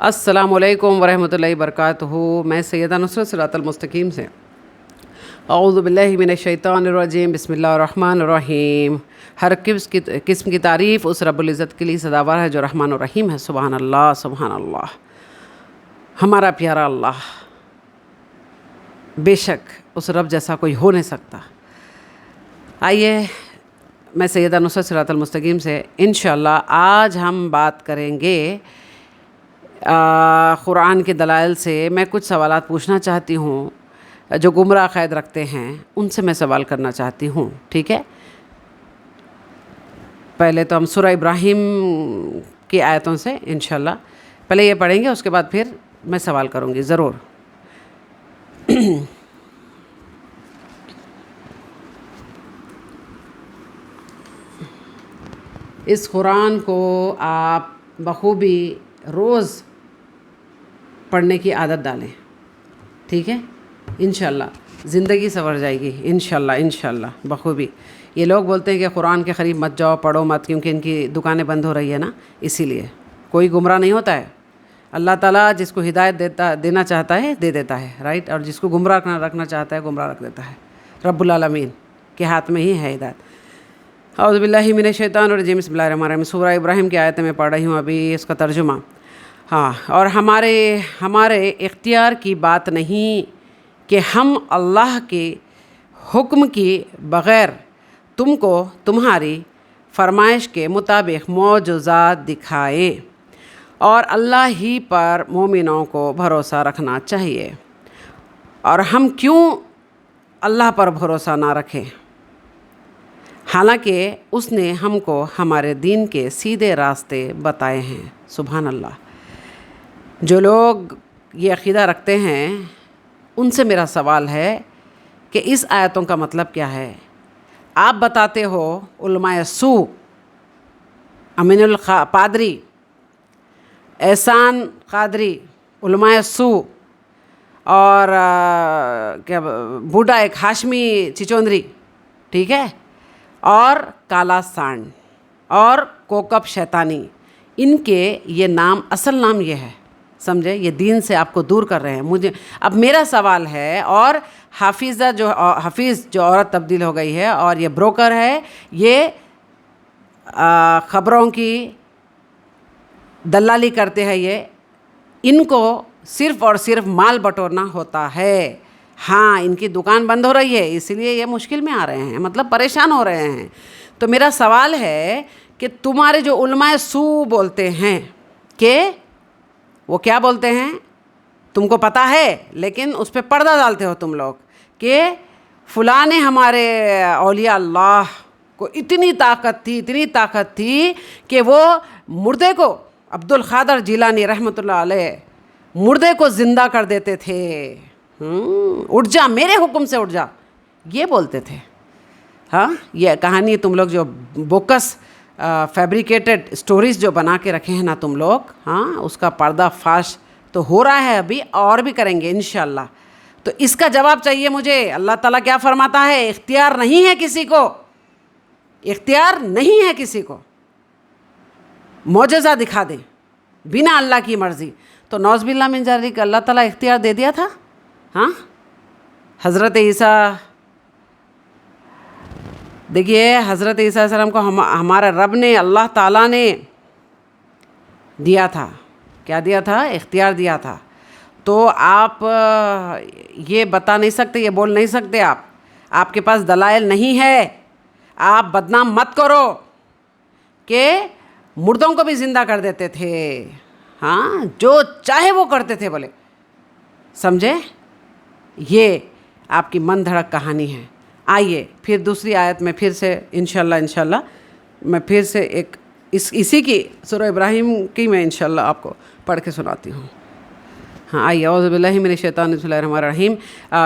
अस्सलामु अलैकुम वरहमतुल्लाहि वबरकातुहू। मैं सैयदा नुसरत सिरातल मुस्तकीम से औज़ु बिल्लाहि मिनश शैतानिर रजीम बिस्मिल्लाहिर रहमानिर रहीम। हर किस्म की तारीफ़ उस रब्बुल इज़्ज़त के लिए सदावर है जो रहमान और रहीम है। सुबहान अल्लाह, सुबहान अल्लाह। हमारा प्यारा अल्लाह, बेशक उस रब जैसा कोई हो नहीं सकता। आइए, मैं सैयदा नुसरत सिरातल मुस्तकीम से इंशाअल्लाह आज हम बात करेंगे क़ुरान के दलाइल से। मैं कुछ सवालात पूछना चाहती हूँ, जो गुमराह क़ैद रखते हैं उनसे मैं सवाल करना चाहती हूँ, ठीक है। पहले तो हम सूरह इब्राहीम की आयतों से इंशाअल्लाह पहले ये पढ़ेंगे, उसके बाद फिर मैं सवाल करूँगी ज़रूर। इस कुरान को आप बखूबी रोज़ पढ़ने की आदत डालें, ठीक है। इंशाअल्लाह ज़िंदगी संवर जाएगी इंशाअल्लाह, इंशाअल्लाह बखूबी। ये लोग बोलते हैं कि कुरान के करीब मत जाओ, पढ़ो मत, क्योंकि इनकी दुकानें बंद हो रही है ना, इसीलिए। कोई गुमराह नहीं होता है। अल्लाह ताला जिसको हिदायत देना चाहता है दे देता है, राइट, और जिसको गुमराह रखना चाहता है गुमराह रख देता है। रब्बुल आलमीन के हाथ में ही है हिदायत। औज़ु बिल्लाहि मिनश शैतानिर रजीम बिस्मिल्लाहिर रहमानिर रहीम। सूरह इब्राहीम की आयत में पढ़ रही हूँ अभी, इसका तर्जुमा। हाँ, और हमारे इख्तियार की बात नहीं कि हम अल्लाह के हुक्म के बग़ैर तुमको तुम्हारी फरमाइश के मुताबिक मौजूज़ात दिखाए, और अल्लाह ही पर मोमिनों को भरोसा रखना चाहिए। और हम क्यों अल्लाह पर भरोसा ना रखें, हालांकि उसने हमको हमारे दीन के सीधे रास्ते बताए हैं। सुभान अल्लाह। जो लोग ये अक़ीदा रखते हैं उनसे मेरा सवाल है कि इस आयतों का मतलब क्या है। आप बताते हो उलमाए सू, अमीनुल पादरी, एहसान कादरी, उलमाए सू, और क्या बूढ़ा एक हाशमी चिचोंद्री, ठीक है, और काला सांड और कोकब शैतानी, इनके ये नाम, असल नाम ये है, समझे। ये दीन से आपको दूर कर रहे हैं। मुझे अब मेरा सवाल है, और हाफिज़ जो औरत तब्दील हो गई है, और ये ब्रोकर है, ये ख़बरों की दलाली करते हैं, ये इनको सिर्फ़ और सिर्फ माल बटोरना होता है। हाँ, इनकी दुकान बंद हो रही है, इसीलिए ये मुश्किल में आ रहे हैं, मतलब परेशान हो रहे हैं। तो मेरा सवाल है कि तुम्हारे जो उलमाए सू बोलते हैं कि वो क्या बोलते हैं, तुमको पता है, लेकिन उस पर पर्दा डालते हो तुम लोग कि फ़लाँ ने हमारे औलिया अल्लाह को इतनी ताकत थी कि वो मुर्दे को, अब्दुल क़ादिर जिलानी रहमतुल्लाह अलैह, मुर्दे को ज़िंदा कर देते थे। उठ जा, मेरे हुक्म से उठ जा, ये बोलते थे। हाँ, ये कहानी तुम लोग जो बोकस फैब्रिकेटेड स्टोरीज़ जो बना के रखे हैं ना तुम लोग, हाँ, उसका पर्दाफाश तो हो रहा है अभी, और भी करेंगे इंशाअल्लाह। तो इसका जवाब चाहिए मुझे। अल्लाह ताला क्या फरमाता है? इख्तियार नहीं है किसी को, इख्तियार नहीं है किसी को मौजज़ा दिखा दे बिना अल्लाह की मर्ज़ी। तो नौज़ बिल्लाह मिन ज़ालिक अल्लाह ताला इख्तियार दे दिया था। हाँ, हज़रत ईसा, देखिए, हज़रत ईसा अलैहिस्सलाम को हमारे रब ने, अल्लाह ताला ने दिया था, क्या दिया था? इख्तियार दिया था। तो आप ये बता नहीं सकते, ये बोल नहीं सकते, आपके पास दलाइल नहीं है। आप बदनाम मत करो कि मुर्दों को भी ज़िंदा कर देते थे। हाँ, जो चाहे वो करते थे बोले, समझे। ये आपकी मन धड़क कहानी है। आइए फिर दूसरी आयत में फिर से इंशाअल्लाह मैं फिर से एक इसी की सूरह इब्राहीम की मैं इंशाअल्लाह आपको पढ़ के सुनाती हूँ। हाँ, आइए, औज़ु बिल्लाहि मिनश शैतानिर रजीम बिस्मिल्लाहिर रहमानिर रहीम।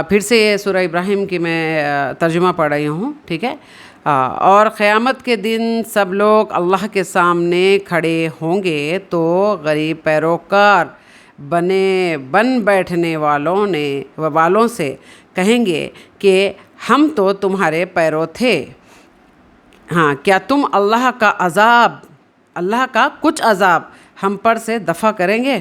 फिर से ये सूरह इब्राहीम की मैं तर्जुमा पढ़ रही हूँ, ठीक है। और क़यामत के दिन सब लोग अल्लाह के सामने खड़े होंगे तो गरीब पैरोकार बन बैठने वालों से कहेंगे कि हम तो तुम्हारे पैरों थे। हाँ, क्या तुम अल्लाह का कुछ अज़ाब हम पर से दफ़ा करेंगे?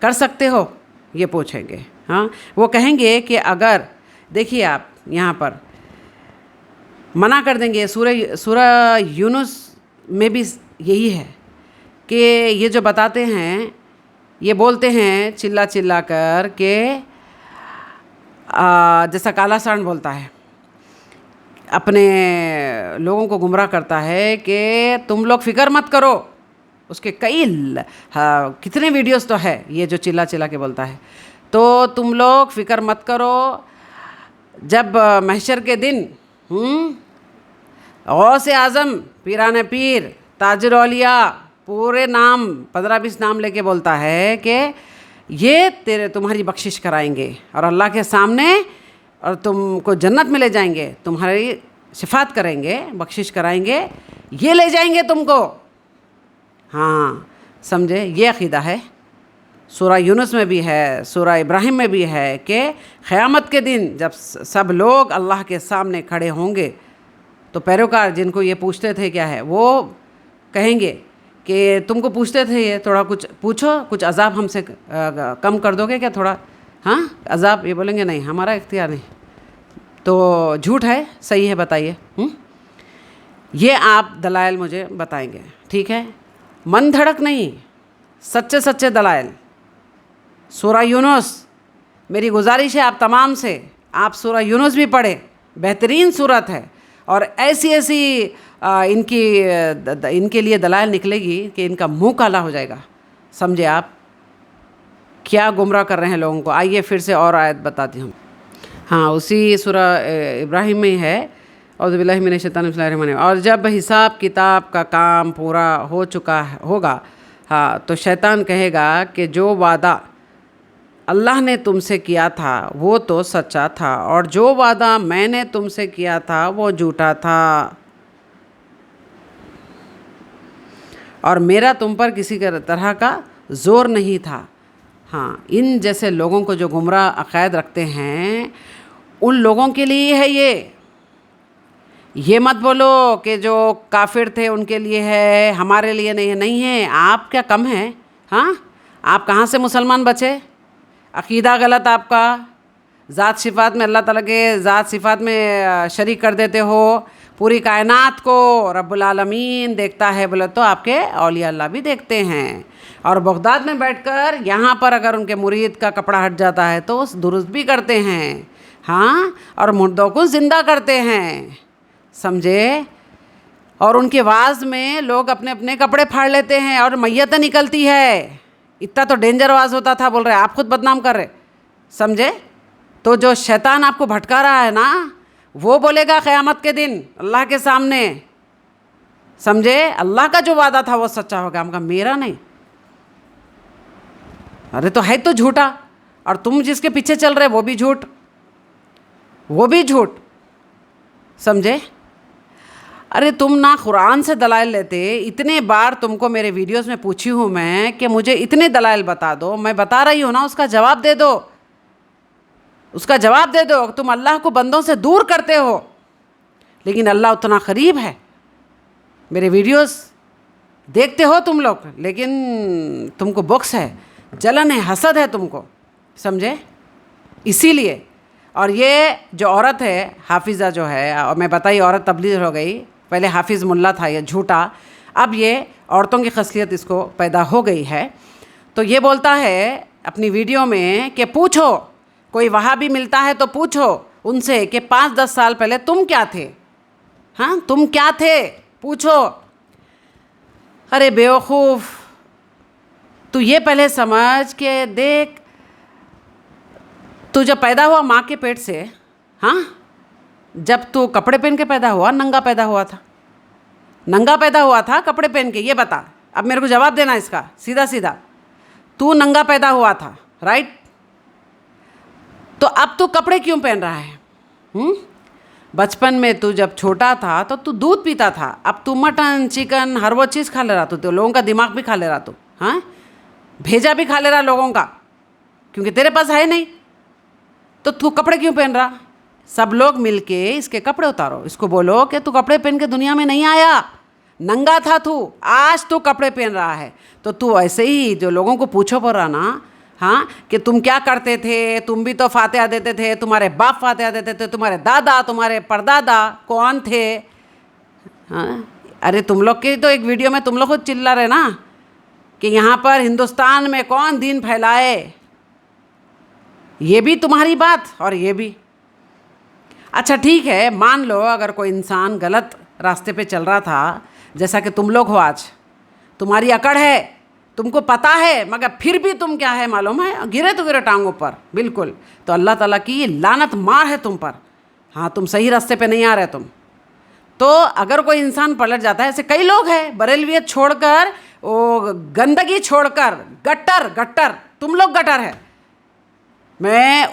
कर सकते हो, ये पूछेंगे। हाँ, वो कहेंगे कि अगर, देखिए आप यहाँ पर मना कर देंगे। सूरह यूनुस में भी यही है कि ये जो बताते हैं, ये बोलते हैं चिल्ला चिल्ला कर के, जैसा काला सांड बोलता है, अपने लोगों को गुमराह करता है कि तुम लोग फ़िक्र मत करो। उसके कई कितने वीडियोस तो है ये जो चिल्ला चिल्ला के बोलता है। तो तुम लोग फ़िक्र मत करो, जब महशर के दिन गौसे आज़म, पीरान पीर, ताजुल औलिया, पूरे नाम 15-20 नाम लेके बोलता है कि ये तुम्हारी बख्शिश कराएंगे और अल्लाह के सामने, और तुमको जन्नत में ले जाएंगे, तुम्हारी शिफात करेंगे, बख्शिश कराएंगे, ये ले जाएंगे तुमको। हाँ, समझे, ये अक़ीदा है। सूरह यूनुस में भी है, सूरह इब्राहिम में भी है कि क़यामत के दिन जब सब लोग अल्लाह के सामने खड़े होंगे तो पैरोकार जिनको ये पूछते थे क्या है, वो कहेंगे कि तुमको पूछते थे ये, थोड़ा कुछ पूछो, कुछ अज़ाब हमसे कम कर दोगे क्या थोड़ा, हाँ अज़ाब। ये बोलेंगे नहीं, हमारा इख्तियार नहीं। तो झूठ है, सही है, बताइए। ये आप दलाइल मुझे बताएंगे, ठीक है, मन धड़क नहीं, सच्चे सच्चे दलाइल। सूरह यूनुस, मेरी गुजारिश है आप तमाम से, आप सूरह यूनुस भी पढ़ें, बेहतरीन सूरत है। और ऐसी ऐसी इनके लिए दलाइल निकलेगी कि इनका मुंह काला हो जाएगा। समझे आप क्या गुमराह कर रहे हैं लोगों को। आइए फिर से और आयत बताती हूँ। हाँ, उसी सूरह इब्राहिम में ही है, औज़ु बिल्लाहि मिनश शैतानिर रजीम। और जब हिसाब किताब का काम पूरा हो चुका होगा, हाँ, तो शैतान कहेगा कि जो वादा अल्लाह ने तुमसे किया था वो तो सच्चा था, और जो वादा मैंने तुमसे किया था वो झूठा था, और मेरा तुम पर किसी तरह का ज़ोर नहीं था। हाँ, इन जैसे लोगों को जो गुमराह अक़ायद रखते हैं, उन लोगों के लिए है ये मत बोलो कि जो काफिर थे उनके लिए है, हमारे लिए नहीं है। नहीं है, आप क्या कम हैं? हाँ, आप कहाँ से मुसलमान बचे? अक़ीदा गलत आपका, ज़ात सिफ़ात में अल्लाह ताला के ज़ात सिफ़ात में शरीक कर देते हो। पूरी कायनात को रब्बुल आलमीन देखता है बोले तो आपके औलिया अल्लाह भी देखते हैं। और बगदाद में बैठकर यहाँ पर अगर उनके मुरीद का कपड़ा हट जाता है तो दुरुस्त भी करते हैं। हाँ, और मुर्दों को ज़िंदा करते हैं, समझे। और उनके वाज में लोग अपने अपने कपड़े फाड़ लेते हैं और मैयत निकलती है। इतना तो डेंजर वाज होता था, बोल रहे आप खुद बदनाम कर रहे, समझे। तो जो शैतान आपको भटका रहा है ना, वो बोलेगा क़यामत के दिन अल्लाह के सामने, समझे, अल्लाह का जो वादा था वो सच्चा होगा। हम कहा मेरा नहीं, अरे तो है तो झूठा, और तुम जिसके पीछे चल रहे वो भी झूठ, वो भी झूठ, समझे। अरे तुम ना कुरान से दलाइल लेते, इतने बार तुमको मेरे वीडियोस में पूछी हूँ मैं कि मुझे इतने दलाइल बता दो, मैं बता रही हूँ ना, उसका जवाब दे दो, उसका जवाब दे दो। तुम अल्लाह को बंदों से दूर करते हो, लेकिन अल्लाह उतना करीब है। मेरे वीडियोस देखते हो तुम लोग, लेकिन तुमको बुक्स है, जलन है, हसद है तुमको, समझे, इसीलिए। और ये जो औरत है हाफिज़ा जो है, और मैं बताई औरत तब्लीग हो गई, पहले हाफिज़ मुल्ला था ये झूठा, अब ये औरतों की खसलियत इसको पैदा हो गई है। तो ये बोलता है अपनी वीडियो में कि पूछो, कोई वहाबी मिलता है तो पूछो उनसे कि 5-10 साल पहले तुम क्या थे। हाँ, तुम क्या थे, पूछो। अरे बेवकूफ़, तू ये पहले समझ के देख, तू जब पैदा हुआ माँ के पेट से, हाँ, जब तू कपड़े पहन के पैदा हुआ, नंगा पैदा हुआ था, नंगा पैदा हुआ था कपड़े पहन के। ये बता, अब मेरे को जवाब देना इसका सीधा सीधा। तू नंगा पैदा हुआ था, राइट, तो अब तू कपड़े क्यों पहन रहा है? बचपन में तू जब छोटा था तो तू दूध पीता था, अब तू मटन चिकन हर वो चीज़ खा ले रहा, तो लोगों का दिमाग भी खा ले रहा, तू हाँ, भेजा भी खा ले रहा लोगों का, क्योंकि तेरे पास है नहीं। तो तू कपड़े क्यों पहन रहा? सब लोग मिलके इसके कपड़े उतारो, इसको बोलो कि तू कपड़े पहन के दुनिया में नहीं आया, नंगा था तू, आज तू कपड़े पहन रहा है। तो तू ऐसे ही जो लोगों को पूछो पड़ रहा ना, ہاں کہ تم کیا کرتے تھے, تم بھی تو فاتحہ دیتے تھے, تمہارے باپ فاتحہ دیتے تھے, تمہارے دادا, تمہارے پردادا کون تھے. ہاں ارے تم لوگ کی تو ایک ویڈیو میں تم لوگ خود چلا رہے نا کہ یہاں پر ہندوستان میں کون دین پھیلائے. یہ بھی تمہاری بات اور یہ بھی. اچھا ٹھیک ہے, مان لو اگر کوئی انسان غلط راستے پہ چل رہا تھا, جیسا کہ تم لوگ ہو, آج تمہاری اکڑ ہے, تم کو پتہ ہے, مگر پھر بھی تم کیا ہے معلوم ہے, گرے تو گرے ٹانگوں پر بالکل. تو اللہ تعالیٰ کی لعنت مار ہے تم پر. ہاں تم صحیح راستے پہ نہیں آ رہے تم. تو اگر کوئی انسان پلٹ جاتا ہے, ایسے کئی لوگ ہیں بریلویت چھوڑ کر, وہ گندگی چھوڑ کر, گٹر تم لوگ گٹر ہے. میں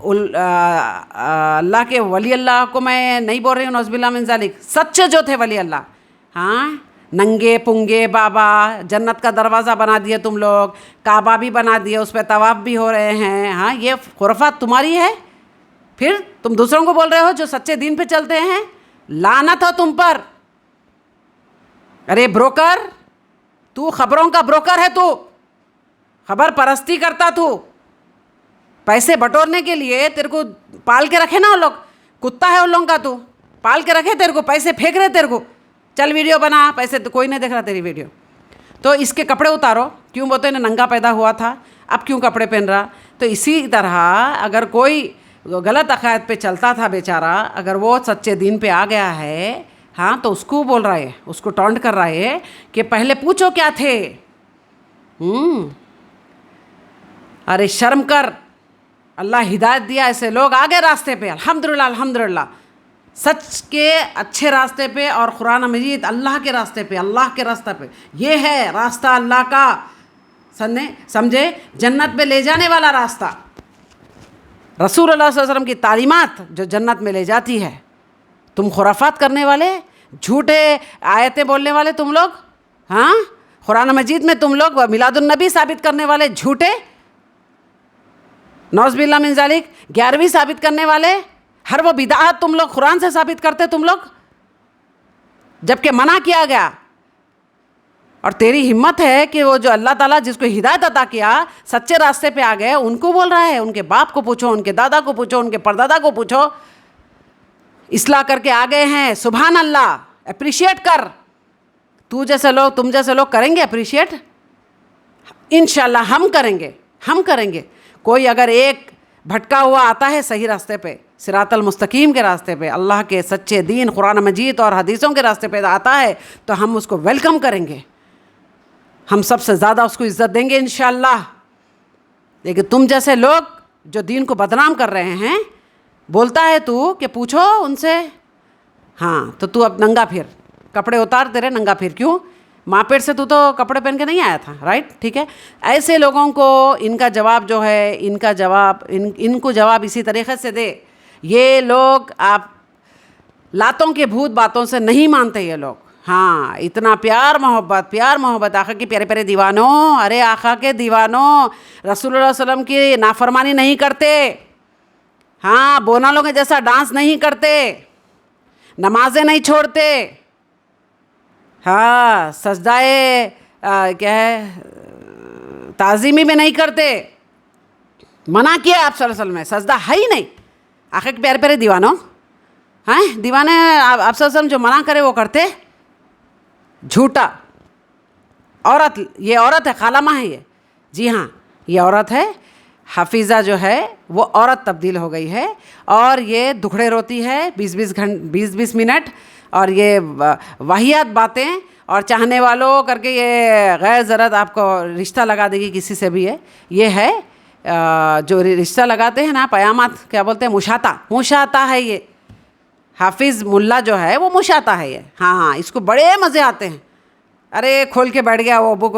اللہ کے ولی اللہ کو میں نہیں بول رہی ہوں, نعوذ باللہ من ذالک, سچے جو تھے ولی اللہ, ہاں ننگے پنگے بابا, جنت کا دروازہ بنا دیے تم لوگ, کعبہ بھی بنا دیے, اس پہ طواف بھی ہو رہے ہیں. ہاں یہ خرافات تمہاری ہے, پھر تم دوسروں کو بول رہے ہو جو سچے دین پہ چلتے ہیں. لعنت ہو تم پر. ارے بروکر, تو خبروں کا بروکر ہے, تو خبر پرستی کرتا, تو پیسے بٹورنے کے لیے تیرے کو پال کے رکھے نا وہ لوگ, کتا ہے ان لوگوں کا, تو پال کے رکھے تیرے کو, پیسے پھینک رہے تیرے کو, چل ویڈیو بنا, پیسے تو کوئی نہیں دیکھ رہا تیری ویڈیو. تو اس کے کپڑے اتارو, کیوں بولتے ہیں ننگا پیدا ہوا تھا, اب کیوں کپڑے پہن رہا. تو اسی طرح اگر کوئی غلط عقائد پہ چلتا تھا بیچارہ, اگر وہ سچے دین پہ آ گیا ہے, ہاں تو اس کو بول رہا ہے, اس کو ٹونٹ کر رہا ہے کہ پہلے پوچھو کیا تھے. ارے شرم کر, اللہ ہدایت دیا, ایسے لوگ آگے راستے پہ, الحمدللہ سچ کے اچھے راستے پہ, اور قرآن مجید اللہ کے راستے پہ, اللہ کے راستہ پہ. یہ ہے راستہ اللہ کا, سمجھے, جنت میں لے جانے والا راستہ, رسول اللہ صلی اللہ علیہ وسلم کی تعلیمات جو جنت میں لے جاتی ہے. تم خرافات کرنے والے, جھوٹے آیتیں بولنے والے تم لوگ, ہاں قرآن مجید میں تم لوگ میلاد النبی ثابت کرنے والے جھوٹے, نعوذ باللہ من ذالک 11ویں ثابت کرنے والے, ہر وہ بدعات تم لوگ قرآن سے ثابت کرتے تم لوگ, جبکہ منع کیا گیا. اور تیری ہمت ہے کہ وہ جو اللہ تعالیٰ جس کو ہدایت عطا کیا, سچے راستے پہ آ گئے, ان کو بول رہا ہے, ان کے باپ کو پوچھو, ان کے دادا کو پوچھو, ان کے پردادا کو پوچھو, اصلاح کر کے آ گئے ہیں. سبحان اللہ, اپریشیٹ کر. تو جیسے لوگ, تم جیسے لوگ کریں گے اپریشیٹ, انشاءاللہ ہم کریں گے. کوئی اگر ایک بھٹکا ہوا آتا ہے صحیح راستے پہ, صراط المستقیم کے راستے پہ, اللہ کے سچے دین قرآن مجید اور حدیثوں کے راستے پہ آتا ہے, تو ہم اس کو ویلکم کریں گے, ہم سب سے زیادہ اس کو عزت دیں گے انشاءاللہ. لیکن تم جیسے لوگ جو دین کو بدنام کر رہے ہیں, بولتا ہے تو کہ پوچھو ان سے, ہاں تو اب ننگا پھر, کپڑے اتار تیرے ننگا پھر. کیوں, ماں پیٹ سے تو کپڑے پہن کے نہیں آیا تھا, رائٹ, ٹھیک ہے. ایسے لوگوں کو ان کا جواب جو ہے, ان کو جواب اسی طریقے سے دے. یہ لوگ آپ لاتوں کے بھوت باتوں سے نہیں مانتے یہ لوگ. ہاں اتنا پیار محبت آقا کی پیارے پیارے دیوانوں, ارے آقا کے دیوانوں, رسول اللہ علیہ وسلم کی نافرمانی نہیں کرتے, ہاں بونا لوگوں جیسا ڈانس نہیں کرتے, نمازیں نہیں چھوڑتے, ہاں سجدائے کیا ہے تعظیمی میں نہیں کرتے. منع کیا آپ صلی اللہ علیہ وسلم میں, سجدہ ہے ہی نہیں. آخر کے پیارے پیارے دیوانوں, ہاں دیوانے آپ صلی اللہ علیہ وسلم جو منع کرے وہ کرتے. جھوٹا عورت, یہ عورت ہے, خالامہ ہے یہ, جی ہاں یہ عورت ہے, حفیظہ جو ہے وہ عورت تبدیل ہو گئی ہے, اور یہ دکھڑے روتی ہے 20 منٹ, اور یہ واہیات باتیں, اور چاہنے والوں کر کے یہ غیر ضرورت آپ کو رشتہ لگا دے گی کسی سے بھی ہے. یہ ہے جو رشتہ لگاتے ہیں نا, پیامات کیا بولتے ہیں, مشاطہ ہے یہ. حافظ ملا جو ہے وہ مشاطہ ہے یہ, ہاں اس کو بڑے مزے آتے ہیں. ارے کھول کے بیٹھ گیا, وہ بک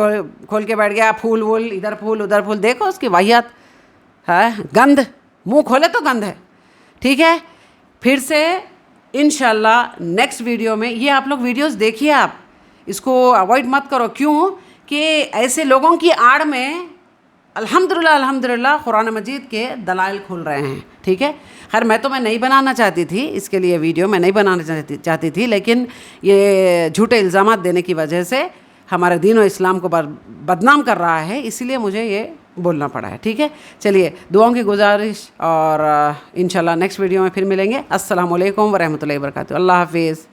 کھول کے بیٹھ گیا, پھول وول ادھر پھول ادھر پھول, دیکھو اس کی واہیات ہے, گند, منہ کھولے تو گند ہے. ٹھیک ہے, پھر سے انشاءاللہ نیکسٹ ویڈیو میں, یہ آپ لوگ ویڈیوز دیکھیے, آپ اس کو اوائڈ مت کرو. کیوں کہ ایسے لوگوں کی آڑ میں الحمدللہ قرآن مجید کے دلائل کھل رہے ہیں. ٹھیک ہے, خیر میں نہیں بنانا چاہتی تھی اس کے لیے ویڈیو, میں نہیں بنانا چاہتی تھی, لیکن یہ جھوٹے الزامات دینے کی وجہ سے ہمارے دین و اسلام کو بدنام کر رہا ہے, اس لیے مجھے یہ بولنا پڑا ہے. ٹھیک ہے, چلیے دعاؤں کی گزارش, اور انشاءاللہ نیکسٹ ویڈیو میں پھر ملیں گے. السلام علیکم ورحمۃ اللہ وبرکاتہ. اللہ حافظ.